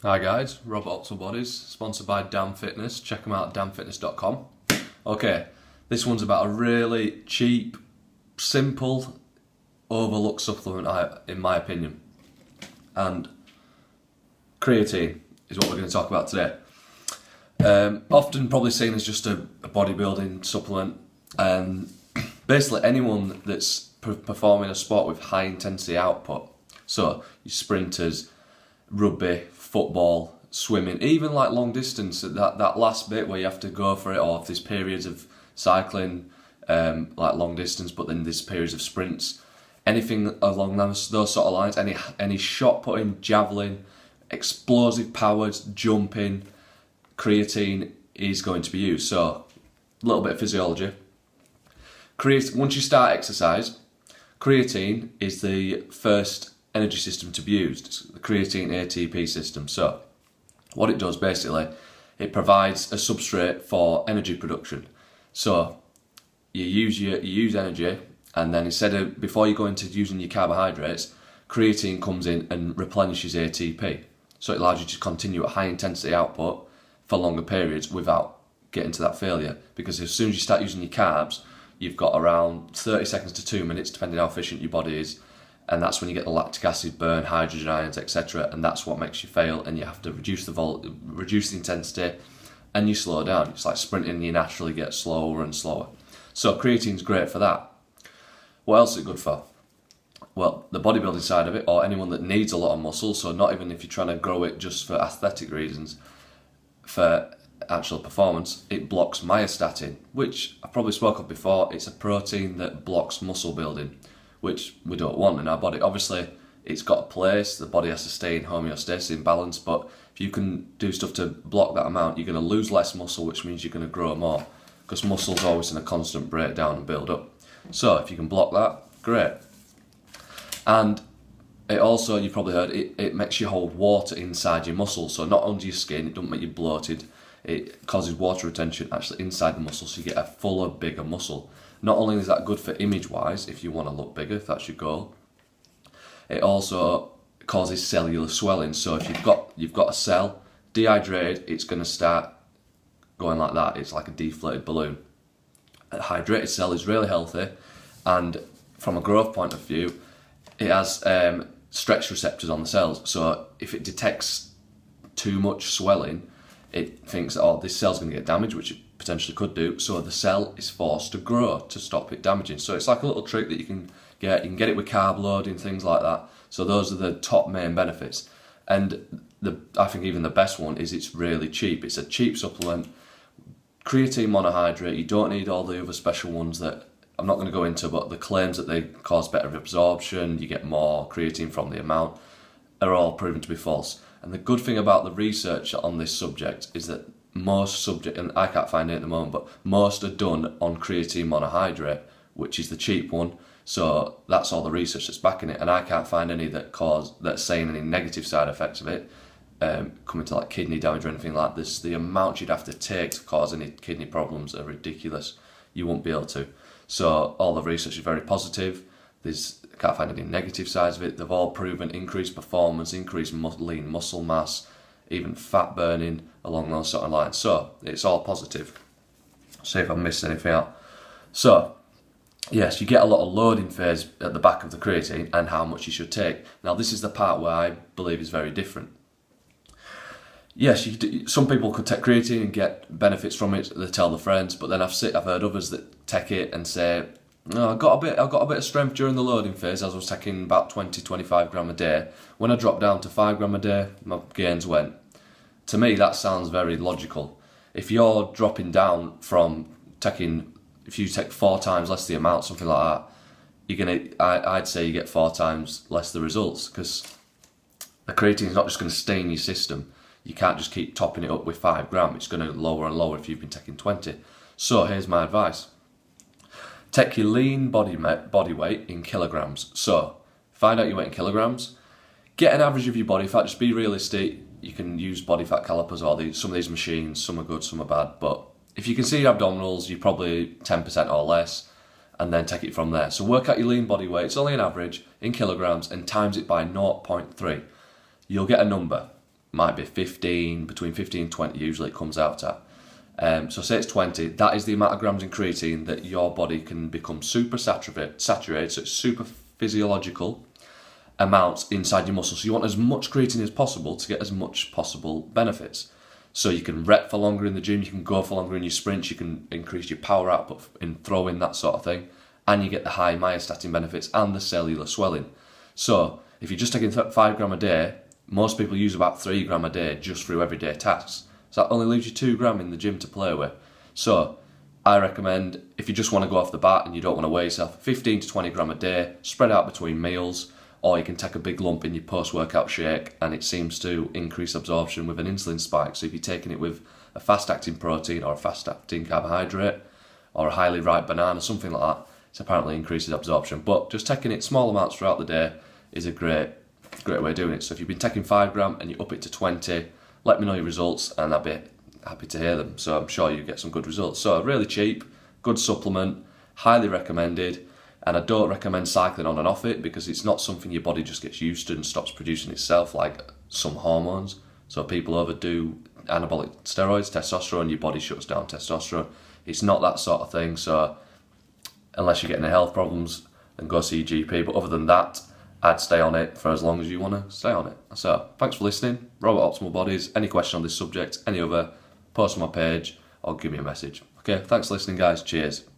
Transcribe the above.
Hi guys, Rob Octal Bodies, sponsored by Damn Fitness. Check them out at damnfitness.com. Okay, this one's about a really cheap, simple, overlooked supplement in my opinion. And creatine is what we're going to talk about today. Often probably seen as just a bodybuilding supplement. Basically anyone that's performing a sport with high intensity output, so your sprinters, rugby, football, swimming, even like long distance, that last bit where you have to go for it, or if there's periods of cycling, like long distance, but then there's periods of sprints, anything along those sort of lines, any shot putting, javelin, explosive powered, jumping, creatine is going to be used. So a little bit of physiology. Once you start exercise, creatine is the first energy system to be used. It's the creatine ATP system. So what it does basically, it provides a substrate for energy production. So you use energy, and then before you go into using your carbohydrates, creatine comes in and replenishes ATP. So it allows you to continue at high intensity output for longer periods without getting to that failure. Because as soon as you start using your carbs, you've got around 30 seconds to 2 minutes, depending how efficient your body is. And that's when you get the lactic acid burn, hydrogen ions, etc. And that's what makes you fail, and you have to reduce the intensity, and you slow down. It's like sprinting, you naturally get slower and slower. So creatine's great for that. What else is it good for? Well, the bodybuilding side of it, or anyone that needs a lot of muscle, so not even if you're trying to grow it just for aesthetic reasons, for actual performance, it blocks myostatin, which I probably spoke of before. It's a protein that blocks muscle building, which we don't want in our body. Obviously, it's got a place, the body has to stay in homeostasis, in balance, but if you can do stuff to block that amount, you're going to lose less muscle, which means you're going to grow more, because muscle's always in a constant breakdown and build up. So if you can block that, great. And it also, you've probably heard, it makes you hold water inside your muscles, so not under your skin, it doesn't make you bloated, it causes water retention actually inside the muscle, so you get a fuller, bigger muscle. Not only is that good for image-wise, if you want to look bigger, if that's your goal, it also causes cellular swelling. So if you've got a cell dehydrated, it's going to start going like that. It's like a deflated balloon. A hydrated cell is really healthy, and from a growth point of view, it has stretch receptors on the cells. So if it detects too much swelling, it thinks, oh, this cell's going to get damaged, which it potentially could do, so the cell is forced to grow to stop it damaging. So it's like a little trick that you can get. You can get it with carb loading, things like that. So those are the top main benefits. And I think even the best one is it's really cheap. It's a cheap supplement. Creatine monohydrate, you don't need all the other special ones that I'm not going to go into, but the claims that they cause better absorption, you get more creatine from the amount, are all proven to be false. And the good thing about the research on this subject is that most and I can't find it at the moment, but most are done on creatine monohydrate, which is the cheap one. So that's all the research that's backing it, and I can't find any that's saying any negative side effects of it, coming to like kidney damage or anything like this. The amount you'd have to take to cause any kidney problems are ridiculous. You won't be able to. So all the research is very positive. I can't find any negative sides of it. They've all proven increased performance, increased lean muscle mass, even fat burning, along those sort of lines. So it's all positive. See if I missed anything out. So yes, you get a lot of loading phase at the back of the creatine and how much you should take. Now this is the part where I believe is very different. Yes, some people could take creatine and get benefits from it. They tell their friends, but then I've heard others that take it and say, no, I got a bit of strength during the loading phase, as I was taking about 20-25 gram a day. When I dropped down to 5 gram a day, my gains went. To me, that sounds very logical. If you're dropping down from if you take 4 times less the amount, something like that, I'd say you get 4 times less the results, because the creatine is not just going to stay in your system. You can't just keep topping it up with 5 gram. It's going to lower and lower if you've been taking 20. So here's my advice. Take your lean body weight in kilograms. So find out your weight in kilograms. Get an average of your body fat. Just be realistic. You can use body fat calipers or some of these machines. Some are good, some are bad. But if you can see your abdominals, you're probably 10% or less, and then take it from there. So work out your lean body weight. It's only an average in kilograms, and times it by 0.3. You'll get a number. might be 15, between 15 and 20 usually it comes out at. So say it's 20, that is the amount of grams in creatine that your body can become super saturated, so it's super physiological amounts inside your muscle. So you want as much creatine as possible to get as much possible benefits. So you can rep for longer in the gym, you can go for longer in your sprints, you can increase your power output in throwing, that sort of thing, and you get the high myostatin benefits and the cellular swelling. So if you're just taking 5 gram a day, most people use about 3 gram a day just through everyday tasks. So that only leaves you 2 gram in the gym to play with. So I recommend, if you just want to go off the bat and you don't want to weigh yourself, 15 to 20 gram a day, spread out between meals, or you can take a big lump in your post-workout shake, and it seems to increase absorption with an insulin spike. So if you're taking it with a fast-acting protein or a fast-acting carbohydrate or a highly ripe banana, something like that, it apparently increases absorption. But just taking it small amounts throughout the day is a great way of doing it. So if you've been taking 5 gram and you up it to 20, let me know your results and I'd be happy to hear them. So I'm sure you get some good results. So really cheap, good supplement, highly recommended. And I don't recommend cycling on and off it because it's not something your body just gets used to and stops producing itself like some hormones. So people overdo anabolic steroids, testosterone, your body shuts down testosterone. It's not that sort of thing. So unless you're getting health problems, then go see your GP. But other than that, I'd stay on it for as long as you want to stay on it. So thanks for listening. Robert Optimal Bodies. Any question on this subject, any other, post on my page or give me a message. Okay, thanks for listening guys. Cheers.